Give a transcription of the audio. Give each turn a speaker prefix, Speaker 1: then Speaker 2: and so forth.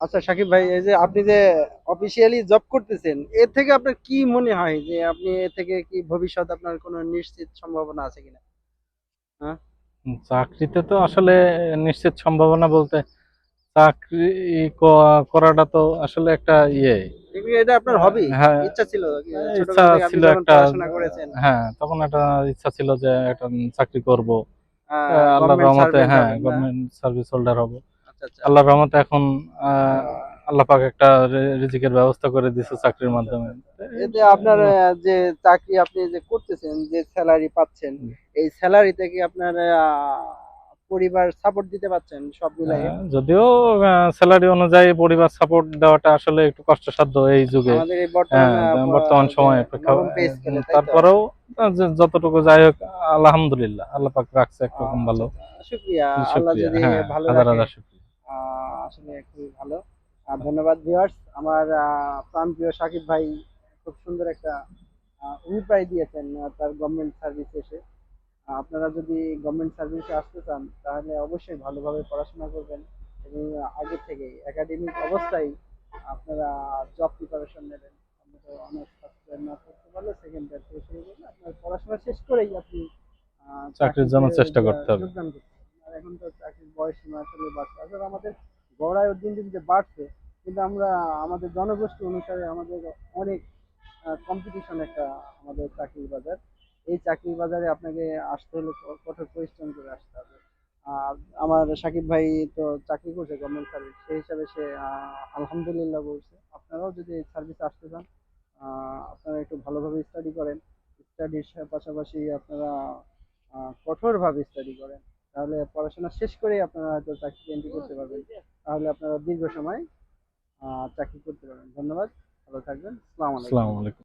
Speaker 1: আচ্ছা সাকিব ভাই, এই যে আপনি যে অফিসিয়ালি জব করতেছেন, এর থেকে আপনার কি মনে হয় যে আপনি এ থেকে কি ভবিষ্যৎ আপনার কোনো নিশ্চিত সম্ভাবনা আছে কিনা? হ্যাঁ,
Speaker 2: চাকরিতে তো আসলে নিশ্চিত সম্ভাবনা বলতে চাকরি করাটা তো আসলে একটা ইয়ে।
Speaker 1: এটা আপনার হবি,
Speaker 2: হ্যাঁ,
Speaker 1: ইচ্ছা ছিল
Speaker 2: ইচ্ছা
Speaker 1: ছোটবেলা থেকে আপনি
Speaker 2: ছিল
Speaker 1: যখন
Speaker 2: একটা।
Speaker 1: পড়াশোনা করেছেন?
Speaker 2: হ্যাঁ, তখন একটা ইচ্ছা ছিল যে একটা চাকরি করব। আল্লাহর
Speaker 1: গভর্নমেন্ট
Speaker 2: রহমতে,
Speaker 1: সার্ভেন্ট
Speaker 2: হ্যাঁ,
Speaker 1: হবেন না?
Speaker 2: গভর্নমেন্ট সার্ভিস হোল্ডার হব।
Speaker 1: আচ্ছা আচ্ছা।
Speaker 2: আল্লাহর রহমতে এখন আল্লাহ পাক একটা রিজিকের ব্যবস্থা করে দিয়েছে চাকরির
Speaker 1: আচ্ছা
Speaker 2: মাধ্যমে।
Speaker 1: আচ্ছা আচ্ছা। এতে আপনার যে চাকরি আপনি যে করতেছেন, যে স্যালারি পাচ্ছেন, এই স্যালারিতে কি আপনার পরিবার সাপোর্ট দিতে পারছেন সব মিলাইয়ে?
Speaker 2: যদিও স্যালারি অনুযায়ী পরিবার সাপোর্ট দেওয়াটা আসলে একটু কষ্টসাধ্য এই যুগে।
Speaker 1: আমাদের এই বর্তমান
Speaker 2: হ্যাঁ, বর্তমান
Speaker 1: যে
Speaker 2: সময়ে
Speaker 1: নবম পে স্কেলে, তাই তো?
Speaker 2: তারপরেও যতটুকু যাই হোক, আলহামদুলিল্লাহ আল্লাহ পাক রাখছে একরকম
Speaker 1: আচ্ছা
Speaker 2: ভালো।
Speaker 1: আচ্ছা, শুক্রিয়া। আল্লাহ
Speaker 2: শুক্রিয়া,
Speaker 1: যদি
Speaker 2: হ্যাঁ,
Speaker 1: ভালো
Speaker 2: হাজার
Speaker 1: রাখে।
Speaker 2: হাজার শুক্রিয়া।
Speaker 1: আসলে খুবই ভালো। ধন্যবাদ ভিউয়ার্স। আমার প্রাণপ্রিয় সাকিব ভাই খুব সুন্দর একটা অভিপ্রায় দিয়েছেন তার গভর্নমেন্ট সার্ভিসে এসে। আপনারা যদি গভর্নমেন্ট সার্ভিসে আসতে চান তাহলে অবশ্যই ভালোভাবে পড়াশোনা করবেন এবং আগে থেকেই একাডেমিক অবস্থায় আপনারা জব প্রিপারেশন নেবেন। আপনাদের অনার্স ফার্স্ট ইয়ার না করতে পারলে সেকেন্ড ইয়ার থেকে শুরু করলে আপনার পড়াশোনা শেষ করেই আপনি
Speaker 2: চাকরির
Speaker 1: চাকরিতে
Speaker 2: জন্য চেষ্টা করতে হবে।
Speaker 1: যোগদান করতে পারেন। আর এখন তো চাকরির বয়সসীমা আসলে বাড়ছে, আসলে আমাদের গড়ায়ও দিন দিন যে বাড়ছে, কিন্তু আমরা আমাদের জনগোষ্ঠী অনুসারে আমাদের অনেক কম্পিটিশন একটা আমাদের চাকরির বাজার। এই চাকরির বাজারে আপনাকে আসতে হলে কঠোর পরিশ্রম করে আসতে হবে। আর আমার সাকিব ভাই তো চাকরি করছে গভর্নমেন্ট সার্ভিস, সেই হিসাবে সে আলহামদুলিল্লাহ বলছে। আপনারাও যদি সার্ভিসে আসতে চান, আপনারা একটু ভালোভাবে স্টাডি করেন। স্টাডির পাশাপাশি আপনারা কঠোরভাবে স্টাডি করেন, তাহলে পড়াশোনা শেষ করেই আপনারা হয়তো চাকরিতে এন্ট্রি করতে পারবেন। তাহলে আপনারা দীর্ঘ সময় চাকরি করতে পারবেন। ধন্যবাদ, ভালো থাকবেন। আসসালামু আলাইকুম।
Speaker 2: আসসালামু আলাইকুম।